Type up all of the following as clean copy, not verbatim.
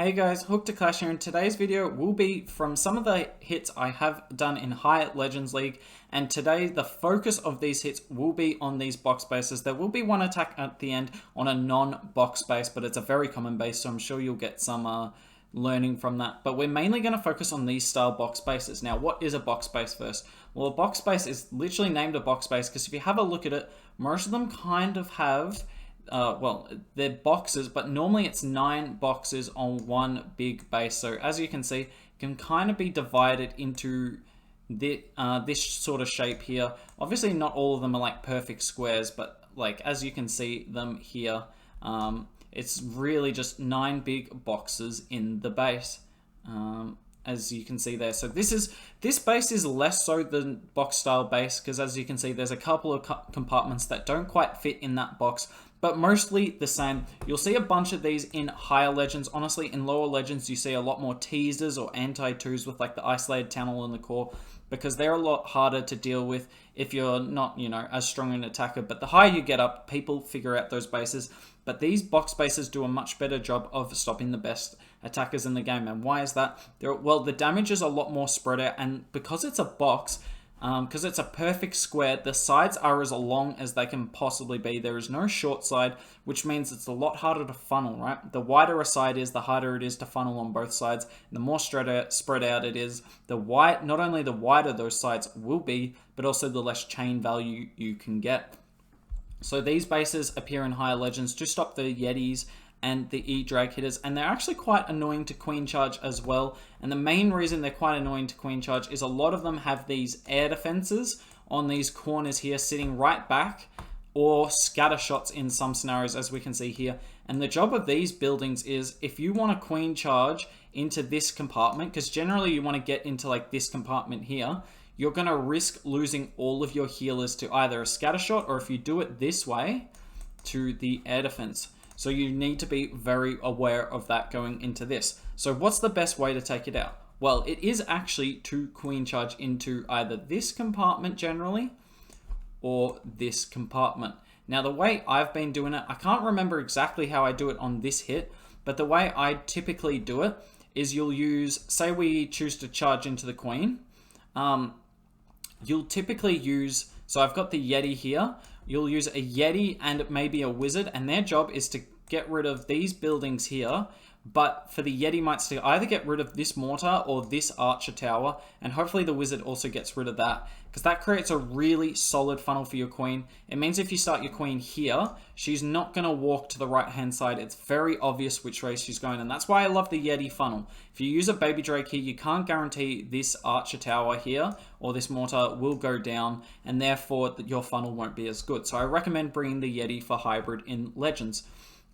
Hey guys, Hook to Clash here, and today's video will be from some of the hits I have done in High Legends League, and today the focus of these hits will be on these box bases. There will be one attack at the end on a non-box base, but it's a very common base, so I'm sure you'll get some learning from that. But we're mainly going to focus on these style box bases. Now, what is a box base first? Well, a box base is literally named a box base because if you have a look at it, most of them kind of have well, they're boxes, but normally it's 9 boxes on one big base. So as you can see, it can kind of be divided into this sort of shape here. Obviously, not all of them are like perfect squares, but like as you can see them here, it's really just 9 big boxes in the base. As you can see there. So this base is less so than box style base because as you can see there's a couple of compartments that don't quite fit in that box, but mostly the same. You'll see a bunch of these in higher legends. Honestly, in lower legends you see a lot more teasers or anti-2s with like the isolated tunnel in the core because they're a lot harder to deal with if you're not, as strong an attacker. But the higher you get up, people figure out those bases. But these box bases do a much better job of stopping the best attackers in the game. And why is that? Well, the damage is a lot more spread out, and because it's a box, because it's a perfect square, the sides are as long as they can possibly be. There is no short side, which means it's a lot harder to funnel, right? The wider a side is, the harder it is to funnel on both sides. And the more spread out it is, not only the wider those sides will be, but also the less chain value you can get. So these bases appear in higher legends to stop the Yetis and the E-Drag hitters, and they're actually quite annoying to Queen Charge as well. And the main reason they're quite annoying to Queen Charge is a lot of them have these air defenses on these corners here sitting right back, or scatter shots in some scenarios as we can see here. And the job of these buildings is if you want to Queen Charge into this compartment, because generally you want to get into like this compartment here, you're going to risk losing all of your healers to either a scatter shot, or if you do it this way, to the air defense. So you need to be very aware of that going into this. So what's the best way to take it out? Well, it is actually to Queen Charge into either this compartment generally, or this compartment. Now the way I've been doing it, I can't remember exactly how I do it on this hit, but the way I typically do it is you'll use, say we choose to charge into the Queen, you'll typically use, so I've got the Yeti here, you'll use a Yeti and maybe a Wizard, and their job is to get rid of these buildings here, but for the Yeti mites to either get rid of this mortar or this archer tower, and hopefully the Wizard also gets rid of that, because that creates a really solid funnel for your Queen. It means if you start your Queen here, she's not going to walk to the right hand side. It's very obvious which way she's going, and that's why I love the Yeti funnel. If you use a Baby Drake here, you can't guarantee this archer tower here or this mortar will go down, and therefore your funnel won't be as good. So I recommend bringing the Yeti for hybrid in Legends.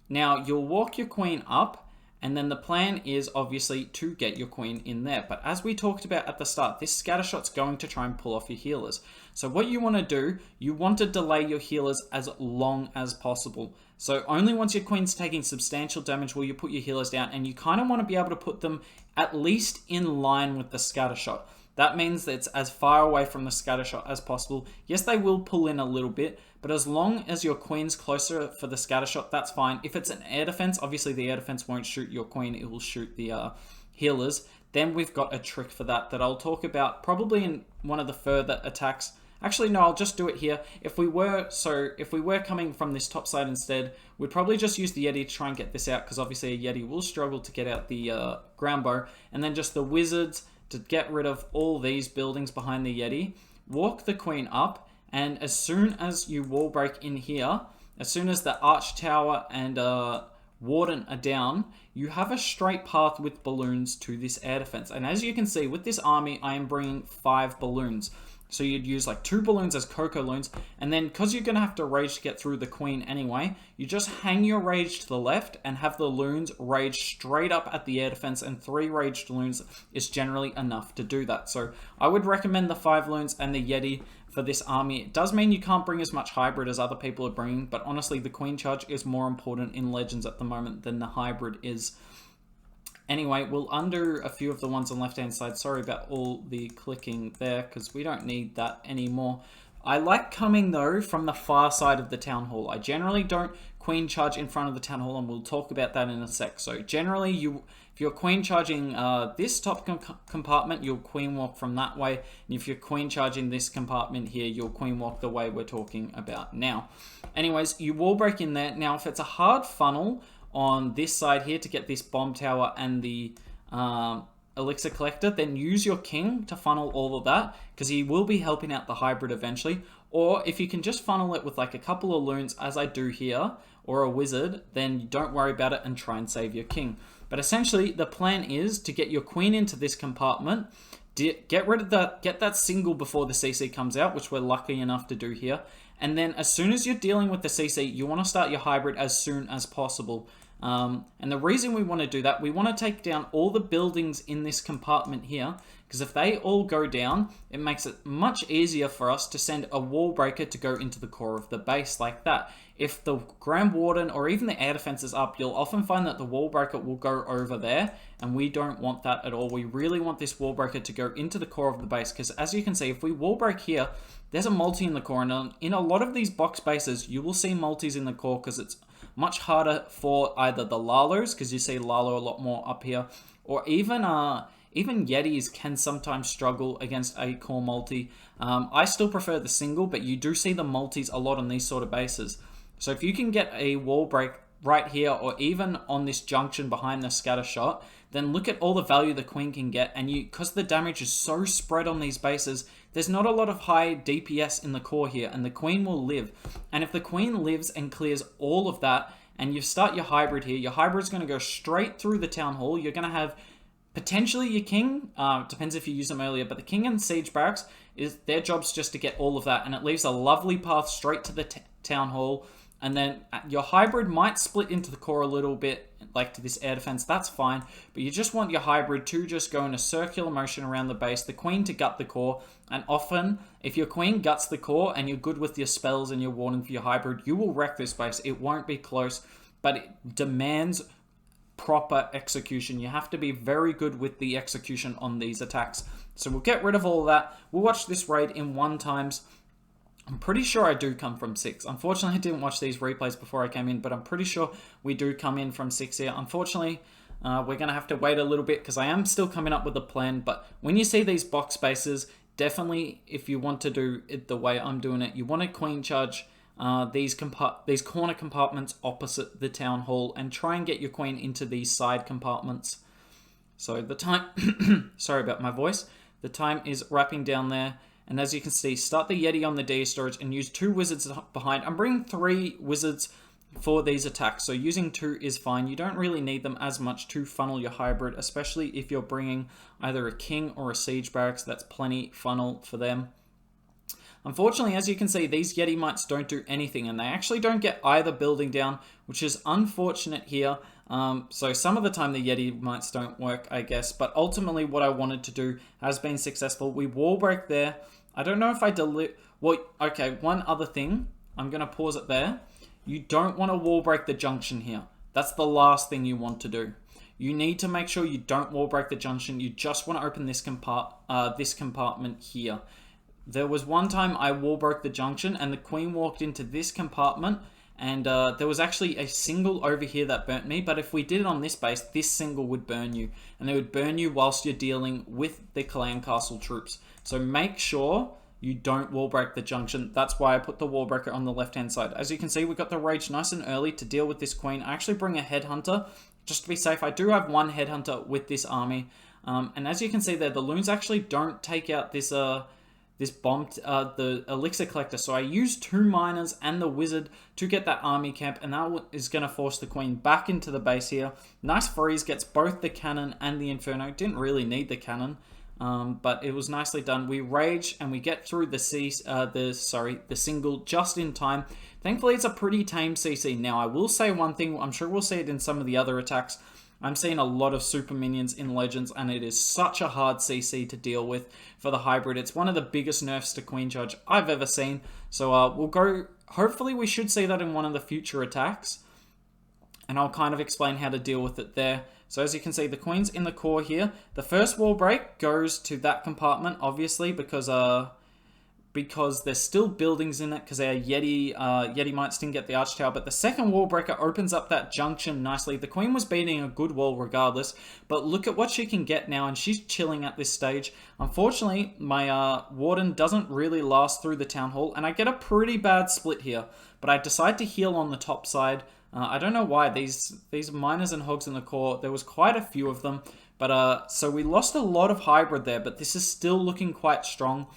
Now you'll walk your Queen up, and then the plan is obviously to get your Queen in there. But as we talked about at the start, this scatter shot's going to try and pull off your healers. So what you want to do, you want to delay your healers as long as possible. So only once your Queen's taking substantial damage will you put your healers down, and you kind of want to be able to put them at least in line with the scatter shot. That means that it's as far away from the scatter shot as possible. Yes, they will pull in a little bit, but as long as your Queen's closer for the scatter shot, that's fine. If it's an air defense, obviously the air defense won't shoot your Queen, it will shoot the healers. Then we've got a trick for that I'll talk about probably in one of the further attacks. Actually, no, I'll just do it here. If we were coming from this top side instead, we'd probably just use the Yeti to try and get this out, because obviously a Yeti will struggle to get out the ground bow, and then just the Wizards to get rid of all these buildings behind the Yeti. Walk the Queen up, and as soon as you wall break in here, as soon as the Arch Tower and Warden are down, you have a straight path with balloons to this air defense. And as you can see, with this army, I am bringing 5 balloons. So you'd use like 2 balloons as Coco loons, and then because you're going to have to rage to get through the Queen anyway, you just hang your rage to the left and have the loons rage straight up at the air defense, and 3 raged loons is generally enough to do that. So I would recommend the 5 loons and the Yeti for this army. It does mean you can't bring as much hybrid as other people are bringing, but honestly the Queen Charge is more important in Legends at the moment than the hybrid is. Anyway, we'll undo a few of the ones on the left-hand side. Sorry about all the clicking there, because we don't need that anymore. I like coming, though, from the far side of the Town Hall. I generally don't queen charge in front of the town hall, and we'll talk about that in a sec. So generally, if you're queen charging this top compartment, you'll queen walk from that way. And if you're queen charging this compartment here, you'll queen walk the way we're talking about now. Anyways, you wall break in there. Now, if it's a hard funnel on this side here to get this bomb tower and the elixir collector, then use your king to funnel all of that, because he will be helping out the hybrid eventually. Or if you can just funnel it with like a couple of loons, as I do here, or a wizard, then don't worry about it and try and save your king. But essentially, the plan is to get your queen into this compartment, get rid of get that single before the CC comes out, which we're lucky enough to do here. And then as soon as you're dealing with the CC, you want to start your hybrid as soon as possible. And the reason we want to do that, we want to take down all the buildings in this compartment here, because if they all go down, it makes it much easier for us to send a wall breaker to go into the core of the base like that. If the Grand Warden or even the air defense is up, you'll often find that the wall breaker will go over there, and we don't want that at all. We really want this wall breaker to go into the core of the base, because as you can see, if we wall break here, there's a multi in the core, and in a lot of these box bases, you will see multis in the core because it's much harder for either the Lalos, because you see Lalo a lot more up here, or even Yetis can sometimes struggle against a core multi. I still prefer the single, but you do see the multis a lot on these sort of bases. So if you can get a wall break right here, or even on this junction behind the scatter shot, then look at all the value the queen can get. And because the damage is so spread on these bases, there's not a lot of high DPS in the core here, and the queen will live. And if the queen lives and clears all of that, and you start your hybrid here, your hybrid's going to go straight through the town hall. You're going to have potentially your king, depends if you use them earlier, but the king and siege barracks, their job's just to get all of that, and it leaves a lovely path straight to the town hall. And then your hybrid might split into the core a little bit, like to this air defense, that's fine. But you just want your hybrid to just go in a circular motion around the base, the queen to gut the core. And often, if your queen guts the core and you're good with your spells and your warning for your hybrid, you will wreck this base. It won't be close, but it demands proper execution. You have to be very good with the execution on these attacks. So we'll get rid of all of that. We'll watch this raid in 1 times. I'm pretty sure I do come from 6. Unfortunately, I didn't watch these replays before I came in, but I'm pretty sure we do come in from 6 here. Unfortunately, we're going to have to wait a little bit because I am still coming up with a plan. But when you see these box spaces, definitely if you want to do it the way I'm doing it, you want to queen charge these corner compartments opposite the town hall and try and get your queen into these side compartments. So the time, sorry about my voice, the time is wrapping down there. And as you can see, start the Yeti on the D storage and use 2 wizards behind. I'm bringing 3 wizards for these attacks, so using 2 is fine. You don't really need them as much to funnel your hybrid, especially if you're bringing either a king or a siege barracks. That's plenty funnel for them. Unfortunately, as you can see, these Yeti mites don't do anything, and they actually don't get either building down, which is unfortunate here. So some of the time the Yeti mites don't work, I guess, but ultimately what I wanted to do has been successful. We wall break there. I don't know if I well, okay, one other thing. I'm going to pause it there. You don't want to wall break the junction here. That's the last thing you want to do. You need to make sure you don't wall break the junction. You just want to open this compartment here. There was one time I wall broke the junction and the queen walked into this compartment, and there was actually a single over here that burnt me, but if we did it on this base, this single would burn you, and it would burn you whilst you're dealing with the clan castle troops. So make sure you don't wall break the junction. That's why I put the wall breaker on the left hand side. As you can see, we got the rage nice and early to deal with this queen. I actually bring a headhunter just to be safe. I do have 1 headhunter with this army, and as you can see there, the loons actually don't take out this bomb, the elixir collector. So I used 2 miners and the wizard to get that army camp, and that is going to force the queen back into the base here. Nice freeze, gets both the cannon and the inferno. Didn't really need the cannon, but it was nicely done. We rage and we get through the single just in time. Thankfully, it's a pretty tame CC. Now, I will say one thing. I'm sure we'll see it in some of the other attacks. I'm seeing a lot of super minions in Legends, and it is such a hard CC to deal with for the hybrid. It's one of the biggest nerfs to Queen Charge I've ever seen. So we'll go, hopefully we should see that in one of the future attacks, and I'll kind of explain how to deal with it there. So as you can see, the queen's in the core here. The first wall break goes to that compartment, obviously, because because there's still buildings in it because our Yeti Mites didn't get the Arch Tower. But the second wall breaker opens up that junction nicely. The Queen was beating a good wall regardless, but look at what she can get now, and she's chilling at this stage. Unfortunately, my Warden doesn't really last through the Town Hall, and I get a pretty bad split here. But I decide to heal on the top side. I don't know why. These Miners and Hogs in the core, there was quite a few of them. But so we lost a lot of hybrid there, but this is still looking quite strong.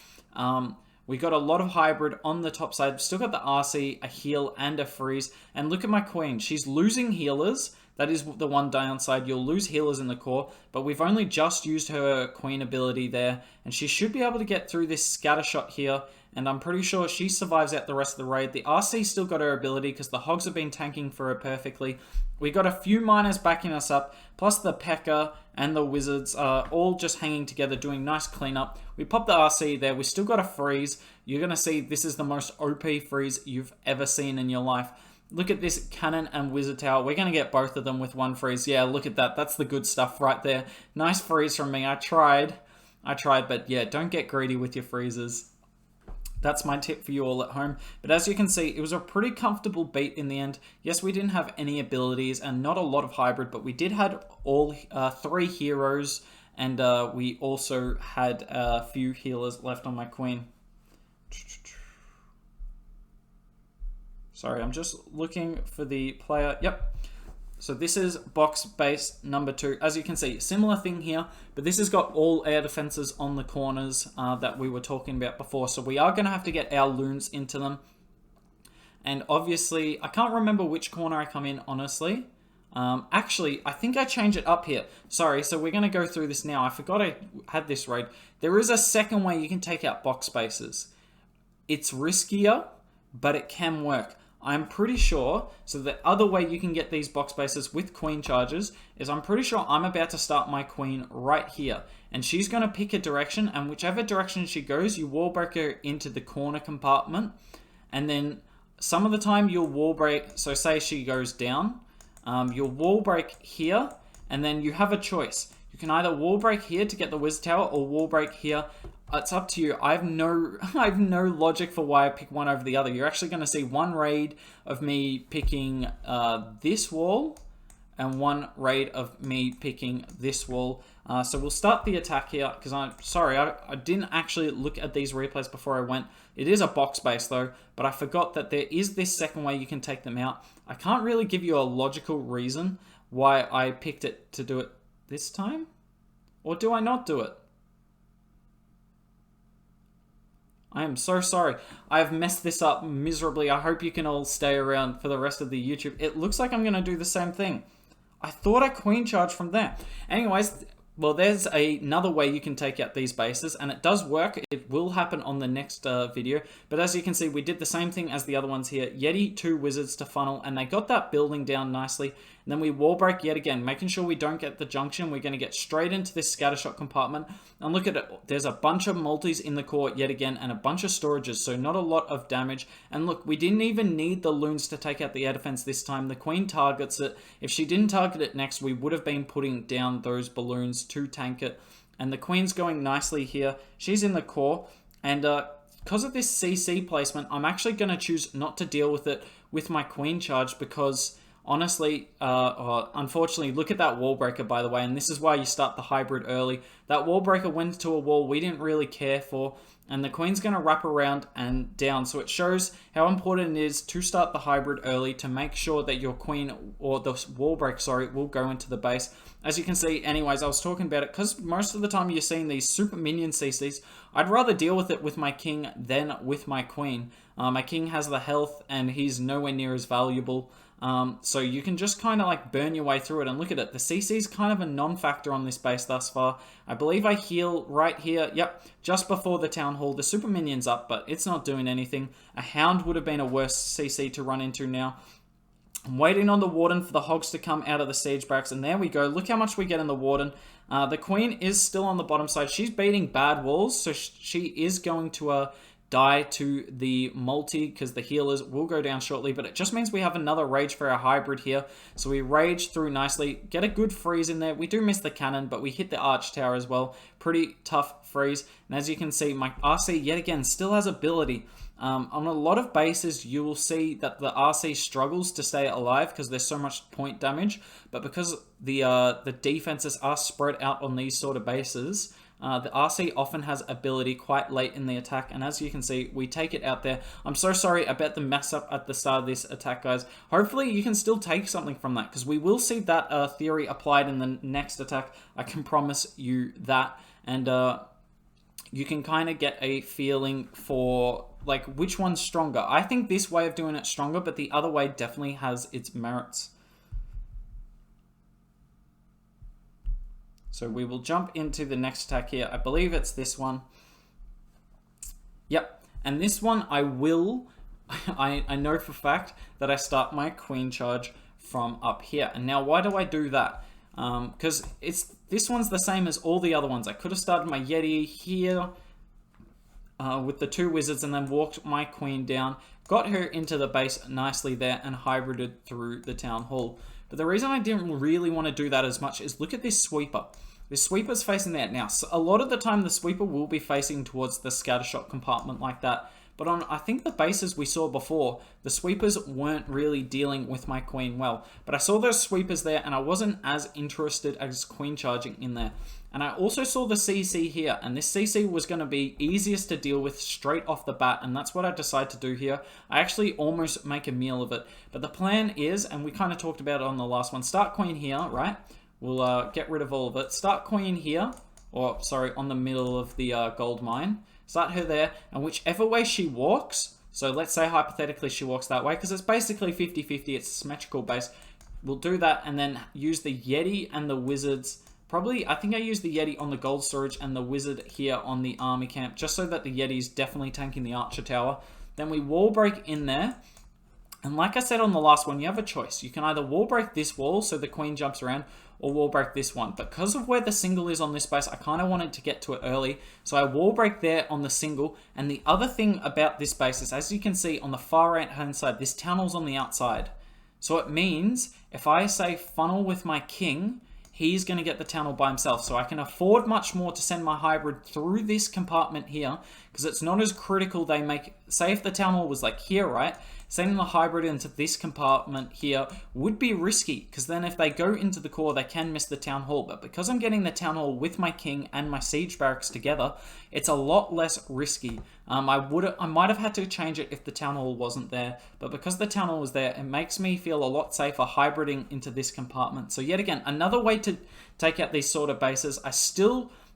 We got a lot of hybrid on the top side. Still got the RC, a heal, and a freeze. And look at my Queen. She's losing healers. That is the one downside. You'll lose healers in the core, but we've only just used her Queen ability there, and she should be able to get through this scatter shot here, and I'm pretty sure she survives out the rest of the raid. The RC still got her ability because the Hogs have been tanking for her perfectly. We got a few Miners backing us up, plus the P.E.K.K.A. and the Wizards are all just hanging together, doing nice cleanup. We pop the RC there. We still got a freeze. You're going to see this is the most OP freeze you've ever seen in your life. Look at this Cannon and Wizard Tower. We're going to get both of them with one freeze. Yeah, look at that. That's the good stuff right there. Nice freeze from me. I tried, but yeah, don't get greedy with your freezes. That's my tip for you all at home. But as you can see, it was a pretty comfortable beat in the end. Yes, we didn't have any abilities and not a lot of hybrid, but we did have all 3 heroes, and we also had a few healers left on my Queen. Sorry, I'm just looking for the player. Yep. So this is box base number 2. As you can see, similar thing here, but this has got all air defenses on the corners that we were talking about before. So we are going to have to get our loons into them. And obviously, I can't remember which corner I come in, honestly. Actually, I think I change it up here. Sorry, so we're going to go through this now. I forgot I had this raid. There is a second way you can take out box spaces. It's riskier, but it can work. I'm pretty sure, so the other way you can get these box bases with Queen charges is I'm pretty sure I'm about to start my Queen right here. And she's going to pick a direction, and whichever direction she goes, you wall break her into the corner compartment. And then some of the time you'll wall break, so say she goes down, you'll wall break here, and then you have a choice. You can either wall break here to get the Wizard Tower or wall break here. It's up to you. I have no logic for why I pick one over the other. You're actually going to see one raid of me picking this wall and one raid of me picking this wall. So we'll start the attack here because I'm sorry, I didn't actually look at these replays before I went. It is a box base though, but I forgot that there is this second way you can take them out. I can't really give you a logical reason why I picked it to do it this time. Or do I not do it? I am so sorry. I have messed this up miserably. I hope you can all stay around for the rest of the YouTube. It looks like I'm going to do the same thing. I thought I Queen charged from there. Anyways, well, there's another way you can take out these bases, and it does work. It will happen on the next video. But as you can see, we did the same thing as the other ones here. Yeti, 2 Wizards to funnel, and they got that building down nicely. And then we wall break yet again, making sure we don't get the junction. We're going to get straight into this scattershot compartment. And look at it. There's a bunch of multis in the core yet again, and a bunch of storages, so not a lot of damage. And look, we didn't even need the loons to take out the air defense this time. The Queen targets it. If she didn't target it next, we would have been putting down those balloons to tank it. And the Queen's going nicely here. She's in the core. And because of this CC placement, I'm actually going to choose not to deal with it with my Queen charge because honestly, unfortunately, look at that wall breaker, by the way, and this is why you start the hybrid early. That wall breaker went to a wall we didn't really care for, and the Queen's going to wrap around and down. So it shows how important it is to start the hybrid early to make sure that your Queen, or the wall break, sorry, will go into the base. As you can see, anyways, I was talking about it because most of the time you're seeing these super minion CCs. I'd rather deal with it with my King than with my Queen. My King has the health and he's nowhere near as valuable. So you can just kind of like burn your way through it, and look at it. The CC is kind of a non-factor on this base thus far. I believe I heal right here. Yep, just before the Town Hall. The super minion's up, but it's not doing anything. A Hound would have been a worse CC to run into now. I'm waiting on the Warden for the Hogs to come out of the Siege Barracks, and there we go. Look how much we get in the Warden. The Queen is still on the bottom side. She's beating bad walls, so she is going to die to the multi because the healers will go down shortly, but it just means we have another rage for our hybrid here. So we rage through nicely, get a good freeze in there. We do miss the cannon, but we hit the arch tower as well. Pretty tough freeze. And as you can see, my RC yet again still has ability. On a lot of bases, you will see that the RC struggles to stay alive because there's so much point damage, but because the defenses are spread out on these sort of bases, the RC often has ability quite late in the attack, and as you can see, we take it out there. I'm so sorry about the mess up at the start of this attack, guys. Hopefully, you can still take something from that, because we will see that theory applied in the next attack. I can promise you that, and you can kind of get a feeling for like which one's stronger. I think this way of doing it stronger, but the other way definitely has its merits. So we will jump into the next attack here. I believe it's this one. Yep. And this one I will, I know for a fact that I start my queen charge from up here. And now why do I do that? Because this one's the same as all the other ones. I could have started my Yeti here with the 2 wizards and then walked my queen down, got her into the base nicely there and hybrided through the town hall. But the reason I didn't really want to do that as much is look at this sweeper. This sweeper's facing there. Now, so a lot of the time the sweeper will be facing towards the scattershot compartment like that. But on, I think, the bases we saw before, the sweepers weren't really dealing with my queen well. But I saw those sweepers there and I wasn't as interested as queen charging in there. And I also saw the CC here, and this CC was going to be easiest to deal with straight off the bat, and that's what I decided to do here. I actually almost make a meal of it. But the plan is, and we kind of talked about it on the last one, start queen here, right? We'll get rid of all of it. Start queen here, or sorry, on the middle of the gold mine. Start her there, and whichever way she walks, so let's say hypothetically she walks that way, because it's basically 50-50, it's a symmetrical base. We'll do that, and then use the Yeti and the wizards. Probably, I think I used the Yeti on the gold storage and the wizard here on the army camp, just so that the Yeti's definitely tanking the archer tower. Then we wall break in there. And like I said on the last one, you have a choice. You can either wall break this wall so the queen jumps around, or wall break this one. But because of where the single is on this base, I kind of wanted to get to it early. So I wall break there on the single. And the other thing about this base is, as you can see on the far right hand side, this town hall's on the outside. So it means if I say funnel with my king, he's going to get the town hall by himself. So I can afford much more to send my hybrid through this compartment here, because it's not as critical they make. Say if the town hall was like here, right? Sending the hybrid into this compartment here would be risky, because then if they go into the core, they can miss the town hall. But because I'm getting the town hall with my king and my siege barracks together, it's a lot less risky. I might have had to change it if the town hall wasn't there, but because the town hall was there, it makes me feel a lot safer hybriding into this compartment. So yet again, another way to take out these sort of bases.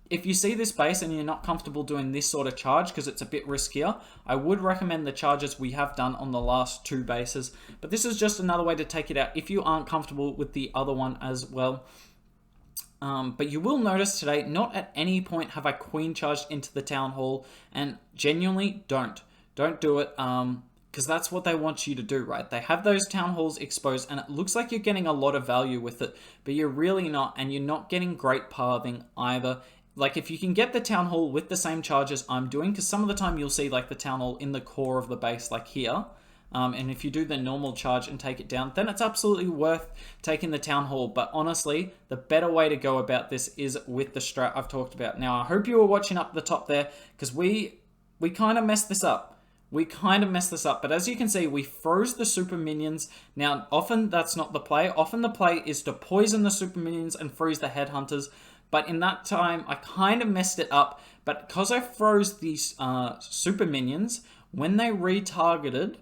If you see this base and you're not comfortable doing this sort of charge because it's a bit riskier, I would recommend the charges we have done on the last 2 bases. But this is just another way to take it out if you aren't comfortable with the other one as well. But you will notice today, not at any point have I queen charged into the town hall, and genuinely don't do it. Because that's what they want you to do, right? They have those town halls exposed, and it looks like you're getting a lot of value with it, but you're really not, and you're not getting great pathing either. Like, if you can get the town hall with the same charges I'm doing, because some of the time you'll see like the town hall in the core of the base, like here, and if you do the normal charge and take it down, then it's absolutely worth taking the town hall. But honestly, the better way to go about this is with the strat I've talked about. Now, I hope you were watching up the top there, because we kind of messed this up. But as you can see, we froze the super minions. Now, often that's not the play. Often the play is to poison the super minions and freeze the headhunters. But in that time, I kind of messed it up. But because I froze these super minions, when they retargeted,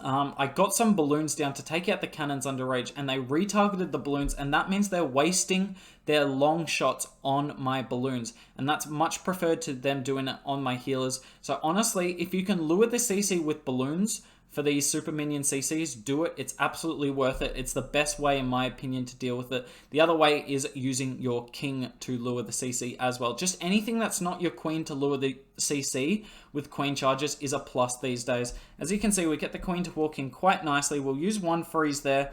I got some balloons down to take out the cannons under rage, and they retargeted the balloons, and that means they're wasting their long shots on my balloons, and that's much preferred to them doing it on my healers. So honestly, if you can lure the CC with balloons for these super minion CCs, do it. It's absolutely worth it. It's the best way, in my opinion, to deal with it. The other way is using your king to lure the CC as well. Just anything that's not your queen to lure the CC with queen charges is a plus these days. As you can see, we get the queen to walk in quite nicely. We'll use one freeze there.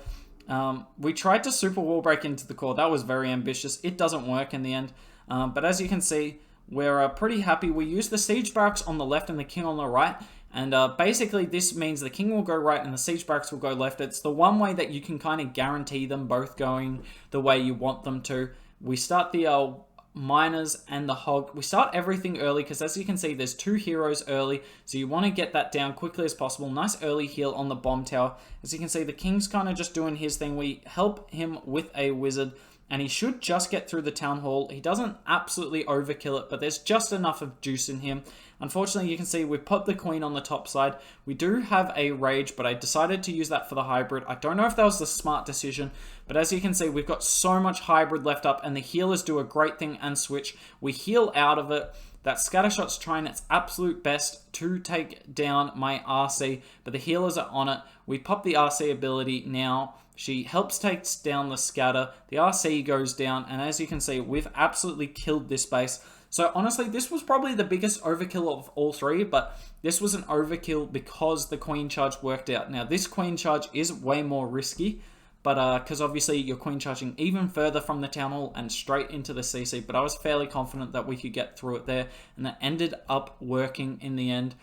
We tried to super wall break into the core. That was very ambitious. It doesn't work in the end. But as you can see, we're pretty happy. We use the siege barracks on the left and the king on the right. And basically this means the king will go right and the siege barracks will go left. It's the one way that you can kind of guarantee them both going the way you want them to. We start the miners and the hog. We start everything early because as you can see, there's 2 heroes early. So you want to get that down quickly as possible. Nice early heal on the bomb tower. As you can see, the king's kind of just doing his thing. We help him with a wizard. And he should just get through the town hall. He doesn't absolutely overkill it, but there's just enough of juice in him. Unfortunately, you can see we put the queen on the top side. We do have a rage, but I decided to use that for the hybrid. I don't know if that was the smart decision, but as you can see, we've got so much hybrid left up, and the healers do a great thing and switch. We heal out of it. That scattershot's trying its absolute best to take down my RC, but the healers are on it. We pop the RC ability now. She helps take down the scatter. The RC goes down, and as you can see, we've absolutely killed this base. So honestly, this was probably the biggest overkill of all 3, but this was an overkill because the queen charge worked out. Now, this queen charge is way more risky, but because obviously you're queen charging even further from the town hall and straight into the CC, but I was fairly confident that we could get through it there, and that ended up working in the end.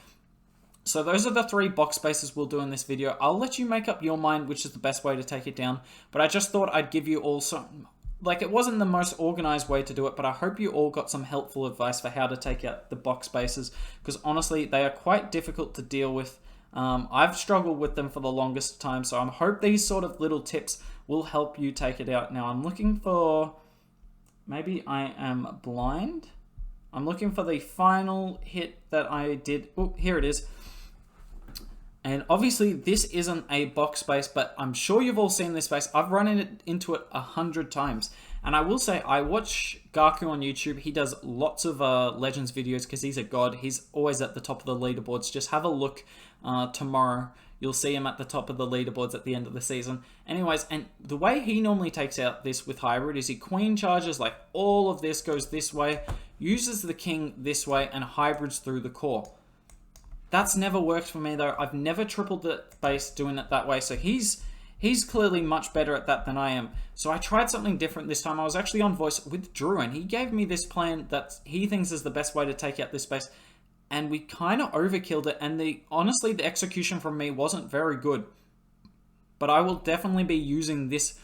So those are the 3 box spaces we'll do in this video. I'll let you make up your mind which is the best way to take it down, but I just thought I'd give you all some... Like, it wasn't the most organized way to do it, but I hope you all got some helpful advice for how to take out the box spaces, because honestly, they are quite difficult to deal with. I've struggled with them for the longest time, so I hope these sort of little tips will help you take it out. Now, I'm looking for... Maybe I am blind? I'm looking for the final hit that I did. Oh, here it is. And obviously, this isn't a box space, but I'm sure you've all seen this space. I've run into it 100 times. And I will say, I watch Gaku on YouTube. He does lots of Legends videos because he's a god. He's always at the top of the leaderboards. Just have a look tomorrow. You'll see him at the top of the leaderboards at the end of the season. Anyways, and the way he normally takes out this with hybrid is he queen charges, like all of this goes this way, uses the king this way, and hybrids through the core. That's never worked for me though. I've never tripled the base doing it that way. So he's clearly much better at that than I am. So I tried something different this time. I was actually on voice with Drew and he gave me this plan that he thinks is the best way to take out this base. And we kind of overkilled it. And honestly, the execution from me wasn't very good. But I will definitely be using this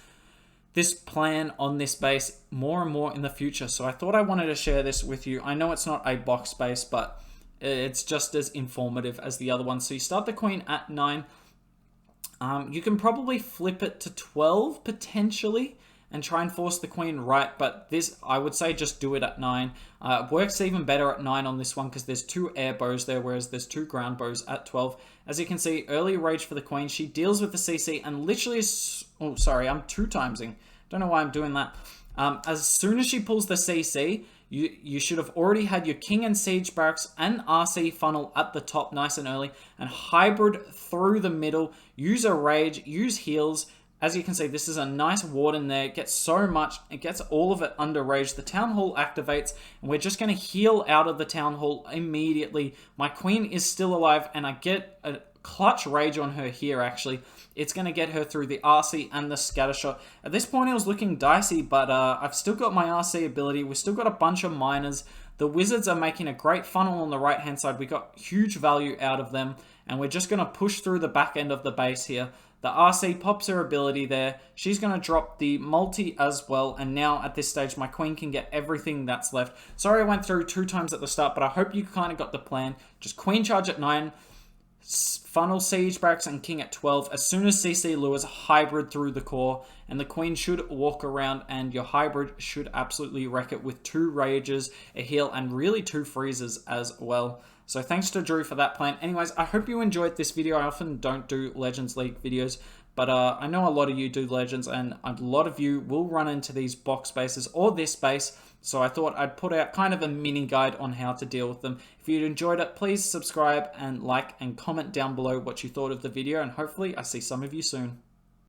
plan on this base more and more in the future. So I thought I wanted to share this with you. I know it's not a box base, but it's just as informative as the other one. So you start the queen at 9. You can probably flip it to 12 potentially and try and force the queen right. But this, I would say, just do it at 9. It works even better at 9 on this one because there's 2 air bows there, whereas there's 2 ground bows at 12. As you can see, early rage for the queen. She deals with the CC and literally is... Oh, sorry, I'm 2-timesing. Don't know why I'm doing that. As soon as she pulls the CC... You should have already had your king and siege barracks and RC funnel at the top nice and early and hybrid through the middle. Use a rage, use heals. As you can see, this is a nice warden there. It gets so much. It gets all of it under rage. The town hall activates and we're just going to heal out of the town hall immediately. My queen is still alive and I get a clutch rage on her here actually. It's going to get her through the RC and the scattershot. At this point it was looking dicey, but I've still got my RC ability. We've still got a bunch of miners. The wizards are making a great funnel on the right hand side. We got huge value out of them and we're just going to push through the back end of the base here. The RC pops her ability there. She's going to drop the multi as well. And now at this stage, my queen can get everything that's left. Sorry I went through 2 times at the start, but I hope you kind of got the plan. Just queen charge at 9. Funnel siege barracks and king at 12. As soon as CC lures, hybrid through the core. And the queen should walk around and your hybrid should absolutely wreck it with 2 rages, a heal, and really 2 freezes as well. So thanks to Drew for that plan. Anyways, I hope you enjoyed this video. I often don't do Legends League videos, but I know a lot of you do Legends and a lot of you will run into these box bases or this base. So I thought I'd put out kind of a mini guide on how to deal with them. If you enjoyed it, please subscribe and like and comment down below what you thought of the video. And hopefully I see some of you soon.